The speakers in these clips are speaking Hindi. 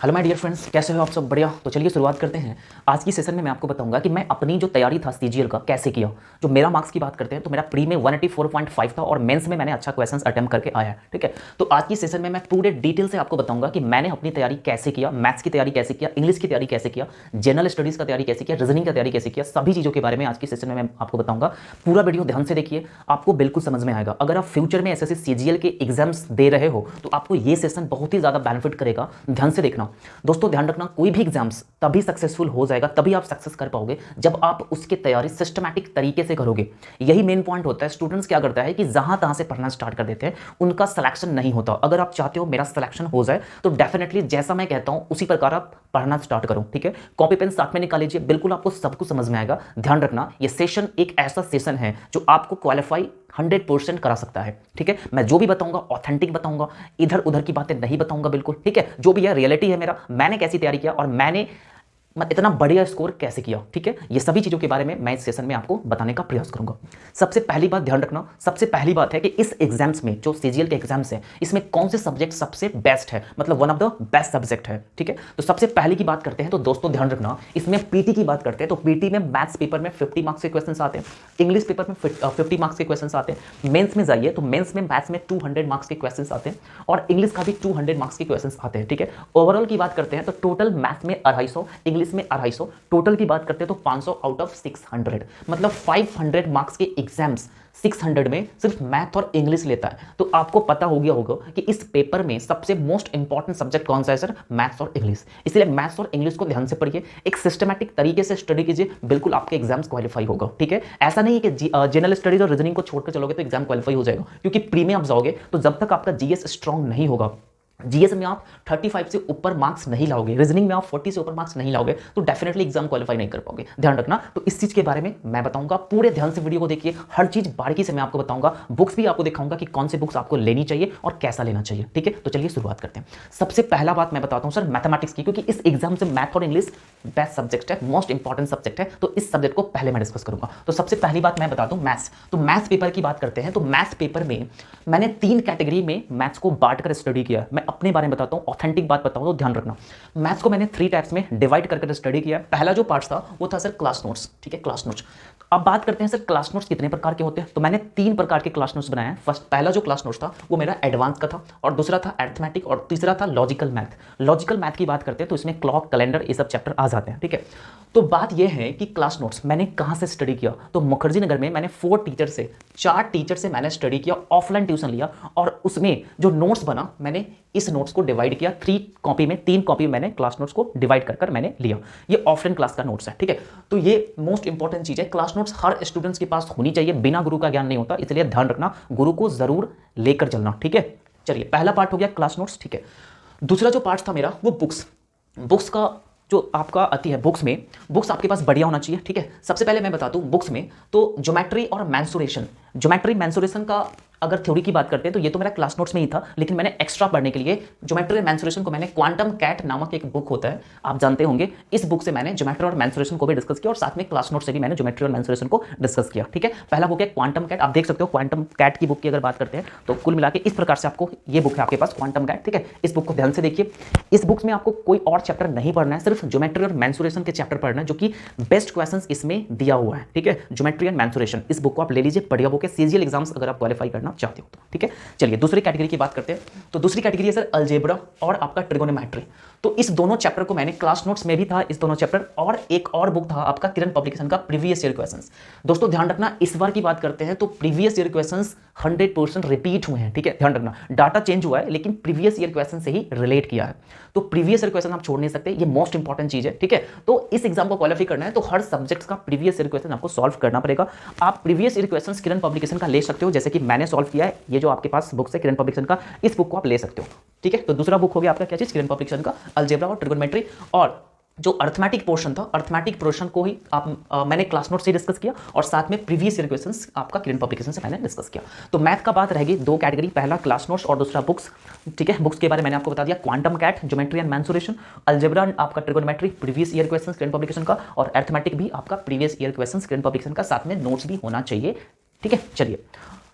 हेलो माय डियर फ्रेंड्स, कैसे हो आप सब? बढ़िया। तो चलिए शुरुआत करते हैं। आज की सेशन में मैं आपको बताऊंगा कि मैं अपनी जो तैयारी था सीजीएल का कैसे किया। जो मेरा मार्क्स की बात करते हैं तो मेरा प्री में 184.5 था और मेंस में मैंने अच्छा क्वेश्चंस अटेम्प्ट करके आया है। ठीक है, तो आज की सेशन में मैं पूरे डिटेल से आपको बताऊंगा कि मैंने अपनी तैयारी कैसे किया, मैथ्स की तैयारी कैसे किया, इंग्लिश की तैयारी कैसे किया, जनरल स्टडीज का तैयारी कैसे किया, रीजनिंग का तैयारी कैसे किया, सभी चीज़ों के बारे में आज की सेशन में मैं आपको बताऊंगा। पूरा वीडियो ध्यान से देखिए, आपको बिल्कुल समझ में आएगा। अगर आप फ्यूचर में एसएससी सीजीएल के एग्जाम्स दे रहे हो तो आपको ये सेशन बहुत ही ज़्यादा बेनिफिट करेगा। ध्यान से देखना दोस्तों, ध्यान रखना, कोई भी एग्जाम्स तभी सक्सेसफुल हो जाएगा, तभी आप सक्सेस कर पाओगे जब आप उसकी तैयारी सिस्टमैटिक तरीके से करोगे। यही मेन पॉइंट होता है। स्टूडेंट्स क्या करता है कि जहां तहां से पढ़ना स्टार्ट कर देते हैं, उनका सिलेक्शन नहीं होता। अगर आप चाहते हो मेरा सिलेक्शन हो जाए तो डेफिनेटली जैसा मैं कहता हूं उसी प्रकार आप पढ़ना स्टार्ट करो। ठीक है, कॉपी पेन साथ में निकाल लीजिए, बिल्कुल आपको सब कुछ समझ में आएगा। ध्यान रखना, ये सेशन एक ऐसा सेशन है जो आपको क्वालिफाई 100% करा सकता है। ठीक है, मैं जो भी बताऊंगा ऑथेंटिक बताऊंगा, इधर उधर की बातें नहीं बताऊंगा बिल्कुल। ठीक है, जो भी है रियलिटी है मेरा, मैंने कैसी तैयारी किया और मैंने इतना बढ़िया स्कोर कैसे किया। ठीक है, ये सभी चीजों के बारे में मैं इस सेशन में आपको बताने का प्रयास करूंगा। सबसे पहली बात ध्यान रखना, सबसे पहली बात है कि इस एग्जाम्स में जो सीजीएल के एग्जाम्स हैं, इसमें कौन से सब्जेक्ट सबसे बेस्ट है, मतलब one of the best subject है। ठीक है, तो सबसे पहले की बात करते हैं तो दोस्तों ध्यान रखना, इसमें पीटी की बात करते हैं तो पीटी में मैथ्स पेपर में 50 मार्क्स के क्वेश्चन आते हैं, इंग्लिश पेपर में 50 मार्क्स के क्वेश्चन आते हैं, मेन्स में जाइए तो मेन्स में मैथ्स में 200 मार्क्स के क्वेश्चन आते हैं और इंग्लिश का भी 200 मार्क्स के क्वेश्चन आते हैं। ठीक है, ओवरऑल की बात करते हैं तो टोटल मैथ्स में 250, इंग्लिश में 250, टोटल की बात करते हैं तो 500 आउट ऑफ 600, मतलब 500 मार्क्स के एग्जाम्स 600 में सिर्फ मैथ और इंग्लिश लेता है। तो आपको पता हो गया होगा कि इस पेपर में सबसे मोस्ट इंपॉर्टेंट सब्जेक्ट कौन सा है सर? मैथ्स और इंग्लिश। इसलिए मैथ्स और इंग्लिश को ध्यान से पढ़िए, एक सिस्टमैटिक तरीके से स्टडी कीजिए, बिल्कुल आपके एग्जाम्स क्वालिफाई होगा। ठीक है, ऐसा नहीं है कि जनरल स्टडीज और रीजनिंग को छोड़कर चलोगे तो एग्जाम क्वालिफाई हो जाएगा, क्योंकि प्री में आप जाओगे तो जब तक आपका जीएस स्ट्रांग नहीं होगा, जीएस में आप 35 से ऊपर मार्क्स नहीं लाओगे, रीजनिंग में आप 40 से ऊपर मार्क्स नहीं लाओगे, तो डेफिनेटली एग्जाम क्वालिफाई नहीं कर पाओगे। ध्यान रखना, तो इस चीज के बारे में मैं बताऊंगा। पूरे ध्यान से वीडियो को देखिए, हर चीज बारीकी से मैं आपको बताऊंगा। बुक्स भी आपको दिखाऊंगा कि कौन से बुक्स आपको लेनी चाहिए और कैसा लेना चाहिए। ठीक है, तो चलिए शुरुआत करते हैं। सबसे पहला बात मैं बताता हूं सर मैथमेटिक्स की, क्योंकि इस एग्जाम से मैथ और इंग्लिश बेस्ट सब्जेक्ट है, मोस्ट इंपॉर्टेंट सब्जेक्ट है, तो इस सब्जेक्ट को पहले मैं डिस्कस करूंगा। तो सबसे पहली बात मैं बताता हूं मैथ्स। तो मैथ्स पेपर की बात करते हैं तो मैथ्स पेपर में मैंने 3 कैटेगरी में मैथ्स को बांट कर स्टडी किया। मैं अपने बारे में बताता हूं, ऑथेंटिक बात बताऊं तो ध्यान रखना। मैथ्स को मैंने 3 टाइप्स में डिवाइड करके स्टडी किया। पहला जो पार्ट था वो था सर क्लास नोट्स। ठीक है, क्लास नोट्स। अब बात करते हैं सर क्लास नोट्स कितने प्रकार के होते हैं, तो मैंने 3 प्रकार के क्लास नोट्स बनाए हैं। फर्स्ट पहला जो क्लास नोट्स था वो मेरा एडवांस का था, और दूसरा था अरिथमेटिक, और तीसरा था लॉजिकल मैथ। लॉजिकल मैथ की बात करते हैं तो इसमें क्लॉक, कैलेंडर, ये सब चैप्टर आ जाते हैं। ठीक है, तो बात यह है कि क्लास नोट्स मैंने कहां से स्टडी किया, तो मुखर्जी नगर में मैंने 4 टीचर से मैंने स्टडी किया, ऑफलाइन ट्यूशन लिया, और उसमें जो नोट्स बना मैंने इस नोट्स को डिवाइड किया 3 कॉपी मैंने क्लास नोट्स को डिवाइड कर मैंने लिया। ये ऑफलाइन क्लास का नोट्स है। ठीक है, तो ये मोस्ट इंपॉर्टेंट चीज है, क्लास नोट्स हर स्टूडेंट्स के पास होनी चाहिए, बिना गुरु का ज्ञान नहीं होता, इसलिए ध्यान रखना, गुरु को जरूर लेकर चलना। ठीक है, चलिए पहला पार्ट हो गया क्लास नोट्स। ठीक है, दूसरा जो पार्ट था मेरा वो बुक्स। बुक्स का जो आपका आती है, बुक्स आपके पास बढ़िया होना चाहिए। ठीक है, सबसे पहले मैं बता दूं बुक्स में तो ज्योमेट्री और मेंसुरेशन का अगर थ्योरी की बात करते हैं तो ये तो मेरा क्लास नोट्स में ही था, लेकिन मैंने एक्स्ट्रा पढ़ने के लिए ज्योमेट्री और मेंसुरेशन को मैंने क्वांटम कैट नामक एक बुक होता है, आप जानते होंगे, इस बुक से मैंने ज्योमेट्री और मेंसुरेशन को भी डिस्कस किया और साथ में क्लास नोट से भी मैंने ज्योमेट्री और मेंसुरेशन को डिस्कस किया। ठीक है, पहला बुक है क्वांटम कैट, आप देख सकते हो क्वांटम कैट की बुक की अगर बात करते हैं तो कुल मिला के इस प्रकार से आपको ये बुक है आपके पास क्वांटम कैट। ठीक है, इस बुक को ध्यान से देखिए। इस बुक में आपको कोई और चैप्टर नहीं पढ़ना है, सिर्फ ज्योमेट्री और मेंसुरेशन के चैप्टर पढ़ना है, जो कि बेस्ट क्वेश्चन इसमें दिया हुआ है। ठीक है, ज्योमेट्री एंड मेंसुरेशन, इस बुक को आप ले लीजिए, बढ़िया बुक है, सीजीएल एग्जाम्स अगर आप क्वालिफाई करना चाहते हो तो। ठीक है, चलिए दूसरी कैटेगरी की बात करते हैं तो दूसरी कैटेगरी है सर अलजेब्रा और आपका ट्रिगोनोमेट्री। तो इस दोनों चैप्टर को मैंने क्लास नोट्स में भी था, इस दोनों चैप्टर, और एक और बुक था आपका किरण पब्लिकेशन का प्रीवियस ईयर क्वेश्चंस। दोस्तों ध्यान रखना, इस बार की बात करते हैं तो प्रीवियस ईयर क्वेश्चंस 100% रिपीट हुए हैं। ठीक है, ध्यान रखना, डाटा चेंज हुआ है लेकिन प्रीवियस ईयर क्वेश्चन से ही रिलेट किया है, तो प्रीवियस ईयर क्वेश्चन आप छोड़ नहीं सकते, ये मोस्ट इंपॉर्टेंट चीज है। ठीक है, तो इस एग्जाम को क्वालिफाई करना है तो हर सब्जेक्ट का प्रीवियस ईयर क्वेश्चन आपको सॉल्व करना पड़ेगा। आप प्रीवियस ईयर क्वेश्चन किरण पब्लिकेशन का ले सकते हो, जैसे कि मैंने सॉल्व किया है, ये जो आपके पास बुक्स है किरण पब्लिकेशन का, इस बुक को आप ले सकते हो। ठीक है, तो दूसरा बुक हो गया आपका क्या चीज, किरण पब्लिकेशन का अलजेब्रा और ट्रिगोनोमेट्री। और जो अरिथमेटिक पोर्शन था, अरिथमेटिक पोर्शन को ही मैंने क्लास नोट से डिस्कस किया और साथ में प्रीवियस ईयर क्वेश्चंस आपका किरण पब्लिकेशन से मैंने डिस्कस किया। तो मैथ का बात रहेगी 2 कैटेगरी, पहला क्लास नोट्स और दूसरा बुक्स। ठीक है, बुक्स के बारे में मैंने आपको बता दिया, quantum CAT, geometry and mensuration, algebra आपका trigonometry, previous year questions Kiran publication का, और अरिथमेटिक भी आपका previous year questions Kiran publication का, साथ में नोट्स भी होना चाहिए। ठीक है, चलिए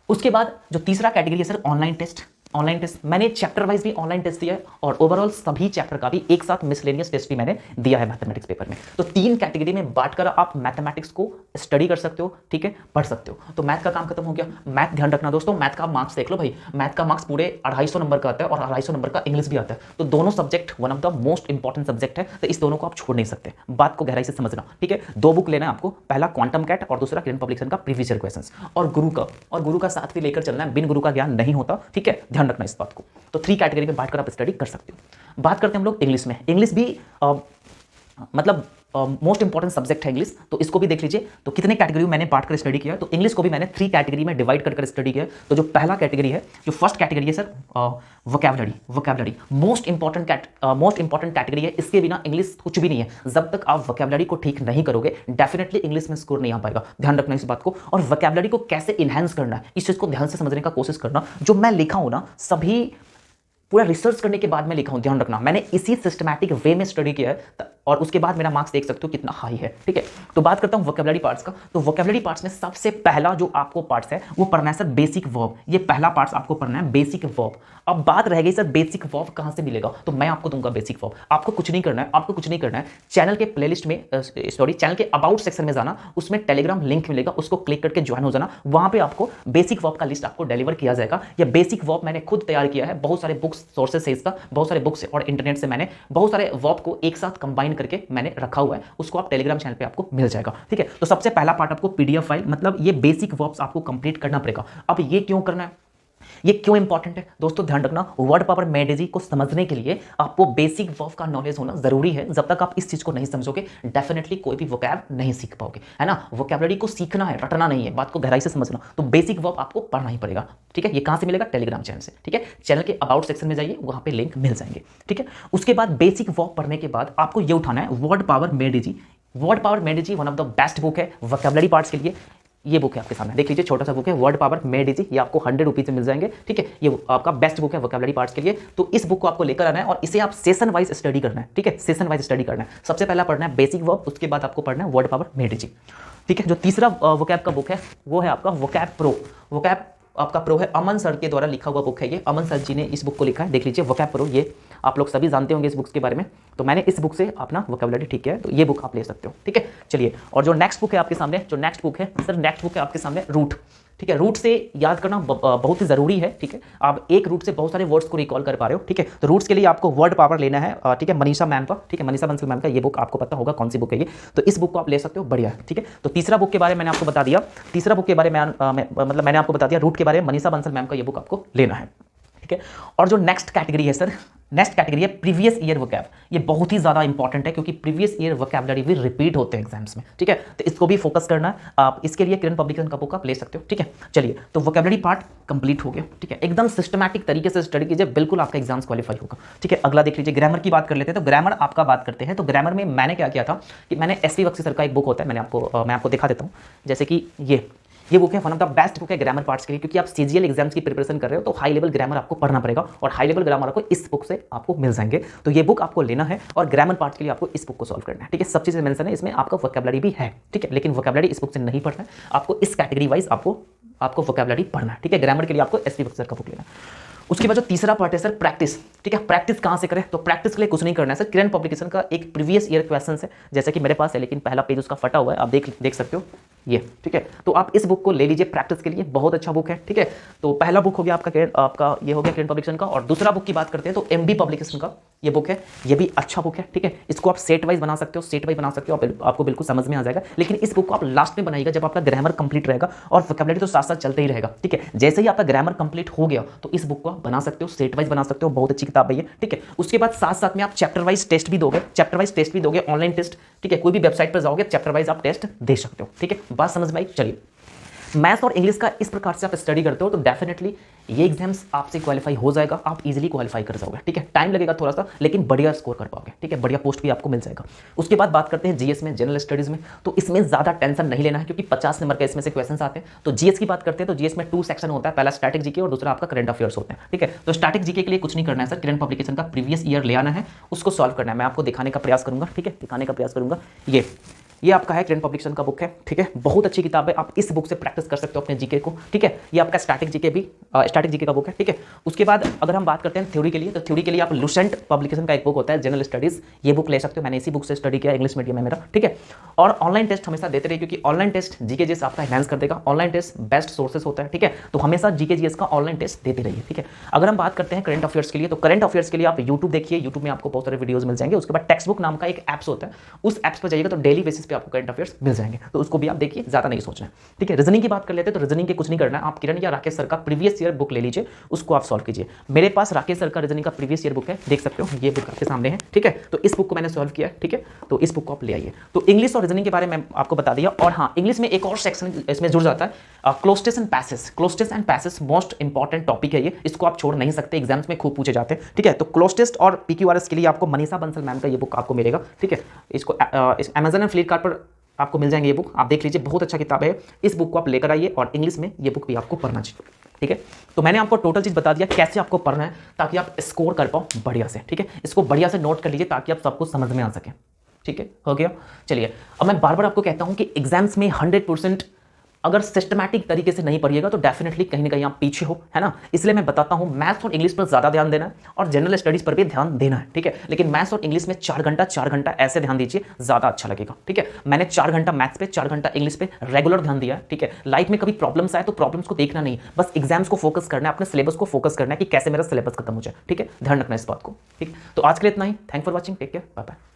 उसके बाद जो तीसरा कैटेगरी है sir online test. Online test मैंने चैप्टर वाइज भी ऑनलाइन टेस्ट दिया है और ओवरऑल सभी चैप्टर का भी एक साथ मिसलेनियस टेस्ट भी मैंने दिया है मैथमेटिक्स पेपर में। तो 3 कैटेगरी में बांटकर आप मैथमेटिक्स को स्टडी कर सकते हो, ठीक है, पढ़ सकते हो। तो मैथ का काम खत्म हो गया। मैथ ध्यान रखना दोस्तों, मैथ का मार्क्स देख लो भाई, मैथ का मार्क्स पूरे 250 नंबर का आता है और 250 नंबर का इंग्लिश भी आता है। तो दोनों subject one of the most important subject है, तो इस दोनों को आप छोड़ नहीं सकते। बात को गहराई से समझना, ठीक है। 2 बुक लेना है आपको, पहला क्वांटम कैट और दूसरा किरण पब्लिकेशन का प्रीवियस ईयर क्वेश्चंस, और गुरु का साथ भी लेकर चलना है, बिन गुरु का ज्ञान नहीं होता, ठीक है, ध्यान रखना इस बात को। तो 3 कैटेगरी में बांटकर आप स्टडी कर सकते हो। बात करते हैं हम लोग इंग्लिश में। इंग्लिश भी मतलब मोस्ट इंपॉर्टेंट सब्जेक्ट है इंग्लिश, तो इसको भी देख लीजिए। तो कितने कैटेगरी में मैंने बांट कर स्टडी किया, तो इंग्लिश को भी मैंने 3 कैटेगरी में डिवाइड कर स्टडी किया। तो जो पहला कैटेगरी है, जो फर्स्ट कैटेगरी है sir, vocabulary most important category है। इसके बिना इंग्लिश कुछ भी नहीं है। जब तक आप वोकैबुलरी को ठीक नहीं करोगे, डेफिनेटली इंग्लिश में स्कोर नहीं आ पाएगा। ध्यान रखना इस बात को। और वोकैबुलरी को कैसे इनहेंस करना है, इस चीज को ध्यान से समझने का कोशिश करना। जो मैं लिखा हूं ना, सभी पूरा रिसर्च करने के बाद मैं लिखा हूं, ध्यान रखना। मैंने इसी सिस्टमैटिक वे में स्टडी किया है और उसके बाद मेरा मार्क्स देख सकते हो कितना हाई है, ठीक है। तो बात करता हूं वोकैबुलरी पार्ट्स का। तो वोकैबुलरी पार्ट्स में सबसे पहला जो आपको पार्ट्स है वो पढ़ना है सर बेसिक वर्ब। ये पहला पार्ट्स आपको पढ़ना है बेसिक वर्ब। अब बात रह गई सर बेसिक वर्ब कहां से मिलेगा, तो मैं आपको दूंगा बेसिक वर्ब। आपको कुछ नहीं करना है, चैनल के प्लेलिस्ट में चैनल के अबाउट सेक्शन में जाना, उसमें टेलीग्राम लिंक मिलेगा, उसको क्लिक करके ज्वाइन हो जाना। वहां पे आपको बेसिक वर्ब का लिस्ट आपको डिलीवर किया जाएगा। या बेसिक वर्ब मैंने खुद तैयार किया है, बहुत सारे बुक्स सोर्सेस से, इसका बहुत सारे बुक्स और इंटरनेट से मैंने बहुत सारे वर्ब को एक साथ कंबाइन करके मैंने रखा हुआ है, उसको आप टेलीग्राम चैनल पे आपको मिल जाएगा, ठीक है। तो सबसे पहला पार्ट आपको पीडीएफ फाइल, मतलब ये बेसिक वर्ब्स आपको कंप्लीट करना पड़ेगा। अब ये क्यों करना है, ये क्यों इंपॉर्टेंट है दोस्तों, ध्यान रखना। वर्ड पावर मेडेजी को समझने के लिए आपको बेसिक वर्ब का नॉलेज होना जरूरी है। जब तक आप इस चीज को नहीं समझोगे, डेफिनेटली कोई भी वोकैब नहीं सीख पाओगे, है ना। वोकैबुलरी को सीखना है, रटना नहीं है। बात को गहराई से समझना। तो बेसिक वर्ब आपको पढ़ना ही पड़ेगा, ठीक है। ये कहां से मिलेगा, टेलीग्राम चैनल से, ठीक है। चैनल के अबाउट सेक्शन में जाइए, वहां पे लिंक मिल जाएंगे, ठीक है। उसके बाद बेसिक वर्ब पढ़ने के बाद आपको ये उठाना है word power made easy. Word power made easy one of the best book है वोकैबुलरी पार्ट्स के लिए। ये बुक है आपके सामने, देख लीजिए, छोटा सा बुक है, वर्ड पावर मेडेजी। ये आपको 100 रुपीज में मिल जाएंगे, ठीक है। ये आपका बेस्ट बुक है वोकैबुलरी पार्ट्स के लिए। तो इस बुक को आपको लेकर आना है और इसे आप सेशन वाइज स्टडी करना है, ठीक है। सेशन वाइज स्टडी करना है। सबसे पहला पढ़ना है बेसिक वर्ब, उसके बाद आपको पढ़ना है वर्ड पावर मेडेजी, ठीक है। जो तीसरा वोकैब का बुक है वो है आपका वोकैब प्रो। वोकैब आपका प्रो है, अमन सर के द्वारा लिखा हुआ बुक है ये। अमन सर जी ने इस बुक को लिखा है, देख लीजिए, वोकैब प्रो। ये आप लोग सभी जानते होंगे इस बुक्स के बारे में। तो मैंने इस बुक से अपना वोकैबुलरी ठीक किया है, तो ये बुक आप ले सकते हो, ठीक है। चलिए, और जो नेक्स्ट बुक है आपके सामने, जो नेक्स्ट बुक है सर, नेक्स्ट बुक है आपके सामने रूट, ठीक है। रूट से याद करना बहुत ही जरूरी है, ठीक है। आप एक रूट से बहुत सारे वर्ड्स को रिकॉल कर पा रहे हो, ठीक है। तो रूट्स के लिए आपको वर्ड पावर लेना है, ठीक है, मनीषा मैम का, ठीक है, मनीषा बंसल मैम का ये बुक आपको पता होगा कौन सी बुक है ये। तो इस बुक को आप ले सकते हो, बढ़िया है, ठीक है। तो तीसरा बुक के बारे में मैंने आपको बता दिया, तीसरा बुक के बारे में मतलब मैंने आपको बता दिया रूट के बारे में, मनीषा बंसल मैम का ये बुक आपको लेना है, ठीक है। और जो नेक्स्ट कैटेगरी है सर, नेक्स्ट कैटेगरी है प्रीवियस ईयर वोकैब। ये बहुत ही ज्यादा इंपॉर्टेंट है क्योंकि प्रीवियस ईयर वोकैबुलरी भी रिपीट होते हैं एग्जाम्स में, ठीक है। तो इसको भी फोकस करना है आप, इसके लिए किरण पब्लिकेशन का बुक आप ले सकते हो, ठीक है। चलिए, तो वोकैबुलरी पार्ट कंप्लीट हो गया, ठीक है। एकदम सिस्टमैटिक तरीके से स्टडी कीजिए, बिल्कुल आपका एग्जाम्स क्वालिफाई होगा, ठीक है। अगला देख लीजिए, ग्रामर की बात कर लेते हैं। तो ग्रामर आपका बात करते हैं, तो ग्रामर में मैंने क्या किया था कि मैंने एसवी बख्शी सर का एक बुक होता है, मैं आपको दिखा देता हूँ। जैसे कि ये बुक है, one of the best book है ग्रामर पार्ट्स के लिए, क्योंकि आप सीजीएल एग्जाम्स की प्रिपरेशन कर रहे हो तो हाई लेवल ग्रामर आपको पढ़ना पड़ेगा, और हाई लेवल ग्रामर आपको इस बुक से आपको मिल जाएंगे। तो ये बुक आपको लेना है और ग्रामर पार्ट्स के लिए आपको इस बुक को सॉल्व करना है, ठीक है। सब चीजें मेंशन है इसमें, आपका वोकैबुलरी भी है, ठीक है। लेकिन वोकैबुलरी इस बुक से नहीं पढ़ना है आपको, इस कैटेगरी वाइज आपको वोकैबुलरी पढ़ना है, ठीक है। ग्रामर के लिए आपको एसवी बख्शी सर का बुक लेना है। उसके बाद जो तीसरा पार्ट है सर प्रैक्टिस, ठीक है। प्रैक्टिस कहां से करें, तो प्रैक्टिस के लिए कुछ नहीं करना है सर, किरण पब्लिकेशन का एक प्रीवियस ईयर क्वेश्चन है, जैसे कि मेरे पास है, लेकिन पहला पेज उसका फटा हुआ है, आप देख सकते हो ये, ठीक है। तो आप इस बुक को ले लीजिए प्रैक्टिस के लिए, बहुत अच्छा बुक है, ठीक है। तो पहला बुक हो गया आपका ये हो गया किरण पब्लिकेशन का। और दूसरा बुक की बात करते हैं तो एमबी पब्लिकेशन का ये बुक है, ये भी अच्छा बुक है, ठीक है। इसको आप सेट वाइज बना सकते हो, सेट वाइज बना सकते हो, आपको बिल्कुल समझ में आ जाएगा। लेकिन इस बुक को आप लास्ट में बनाइएगा जब आपका ग्रामर कंप्लीट रहेगा, और वोकैबुलरी तो साथ साथ चलते ही रहेगा, ठीक है। जैसे ही आपका ग्रामर कंप्लीट हो गया तो इस बुक को आप बना सकते हो, सेट वाइज बना सकते हो, बहुत अच्छी किताब है ये, ठीक है। उसके बाद साथ साथ में आप चैप्टर वाइज टेस्ट भी दोगे, ऑनलाइन टेस्ट, ठीक है। कोई भी वेबसाइट पर जाओगे चैप्टर वाइज आप टेस्ट दे सकते हो, ठीक है। बात समझ में आई। चलिए, मैथ्स और इंग्लिश का इस प्रकार से आप स्टडी करते हो तो डेफिनेटली ये एग्जाम्स आपसे क्वालिफाई हो जाएगा, आप इजीली क्वालिफाई कर जाओगे, ठीक है। टाइम लगेगा थोड़ा सा, लेकिन बढ़िया स्कोर कर पाओगे, ठीक है। बढ़िया पोस्ट भी आपको मिल जाएगा। उसके बाद बात करते हैं जीएस में, जनरल स्टडीज में। तो इसमें ज्यादा टेंशन नहीं लेना है क्योंकि 50 नंबर के इसमें से क्वेश्चन आते हैं। तो जीएस की बात करते हैं तो जीएस में 2 सेक्शन होता है, पहला स्टैटिक जीके और दूसरा आपका करंट अफेयर्स होते हैं, ठीक है। तो स्टैटिक जीके के लिए कुछ नहीं करना है सर, किरण पब्लिकेशन का प्रीवियस ईयर ले आना है, उसको सॉल्व करना है। मैं आपको दिखाने का प्रयास करूंगा, ठीक है, दिखाने का प्रयास करूंगा। ये आपका है करंट पब्लिकेशन का बुक है, ठीक है, बहुत अच्छी किताब है, आप इस बुक से प्रैक्टिस कर सकते हो अपने जीके को, ठीक है। ये आपका स्टैटिक जीके का बुक है, ठीक है। उसके बाद अगर हम बात करते हैं थ्योरी के लिए, तो थ्योरी के लिए आप लुसेंट पब्लिकेशन का एक बुक होता है जनरल स्टडीज, ये बुक ले सकते हो, मैंने इसी बुक से स्टडी किया, इंग्लिश मीडियम है मेरा, ठीक है। और ऑनलाइन टेस्ट हमेशा देते रहिए, क्योंकि ऑनलाइन टेस्ट जीके जीएस आपका एनहांस कर देगा, ऑनलाइन टेस्ट बेस्ट सोर्सेस होता है, ठीक है। तो हमेशा जीके जीएस का ऑनलाइन टेस्ट देते रहिए, ठीक है। अगर हम बात करते हैं करंट अफेयर्स के लिए, तो करंट अफेयर्स के लिए आप यूट्यूब देखिए, यूट्यूब में आपको बहुत सारे वीडियोस मिल जाएंगे। उसके बाद टेक्स्ट बुक नाम का एक ऐप्स होता है, उस ऐप्स पर जाइएगा तो डेली बेसिस पे आपको करंट अफेयर्स मिल जाएंगे, तो उसको भी आप देखिए, ज्यादा नहीं सोचना है, ठीक है। रीजनिंग की बात कर लेते हैं, तो रीजनिंग के कुछ नहीं करना है, आप किरण या राकेश सर का प्रीवियस ईयर बुक ले लीजिए, उसको आप सॉल्व कीजिए। मेरे पास राकेश सर का रीजनिंग का प्रीवियस ईयर बुक है, देख सकते हो, ये बुक आपके सामने है, ठीक है। तो इस बुक को मैंने सॉल्व किया है, ठीक है, तो इस बुक को आप ले आइए। तो इंग्लिश और रीजनिंग के बारे में आपको बता दिया। और हाँ, इंग्लिश में एक और सेक्शन इसमें जुड़ जाता है, cloze test and passage. Cloze test and passage most important topic है ये, इसको आप छोड़ नहीं सकते, एग्जाम्स में खूब पूछे जाते हैं, ठीक है। तो क्लोस्टेस और पीक्यूआरएस के लिए आपको मनीषा बंसल मैम का ये बुक आपको मिलेगा, ठीक है। इसको अमेजन एंड फ्लिपकार्ट पर आपको मिल जाएंगे, ये बुक आप देख लीजिए, बहुत अच्छा किताब है, इस बुक को आप लेकर आइए और इंग्लिश में ये बुक भी आपको पढ़ना चाहिए, ठीक है। तो मैंने आपको टोटल चीज बता दिया कैसे आपको पढ़ना है, ताकि आप स्कोर कर पाओ बढ़िया से, ठीक है। इसको बढ़िया से नोट कर लीजिए ताकि आप सब कुछ समझ में आ सके, ठीक है, हो गया। चलिए, अब मैं बार बार आपको कहता हूं कि एग्जाम्स में 100% अगर सिस्टमैटिक तरीके से नहीं पढ़िएगा तो डेफिनेटली कहीं ना कहीं आप पीछे हो, है ना। इसलिए मैं बताता हूं मैथ्स और इंग्लिश पर ज्यादा ध्यान देना है और जनरल स्टडीज पर भी ध्यान देना है, ठीक है। लेकिन मैथ्स और इंग्लिश में 4 घंटा ऐसे ध्यान दीजिए, ज्यादा अच्छा लगेगा, ठीक है। मैंने 4 घंटा मैथ्स पे, 4 घंटा इंग्लिश पे रेगुलर ध्यान दिया है, ठीक है। लाइफ में कभी प्रॉब्लम्स आए तो प्रॉब्लम्स को देखना नहीं, बस एग्जाम्स को फोकस करना है, अपने सिलेबस को फोकस करना है कि कैसे मेरा सिलेबस खत्म हो जाए, ठीक है। ध्यान रखना इस बात को, ठीक है। तो आज के लिए इतना ही, thank for watching, take care, bye bye.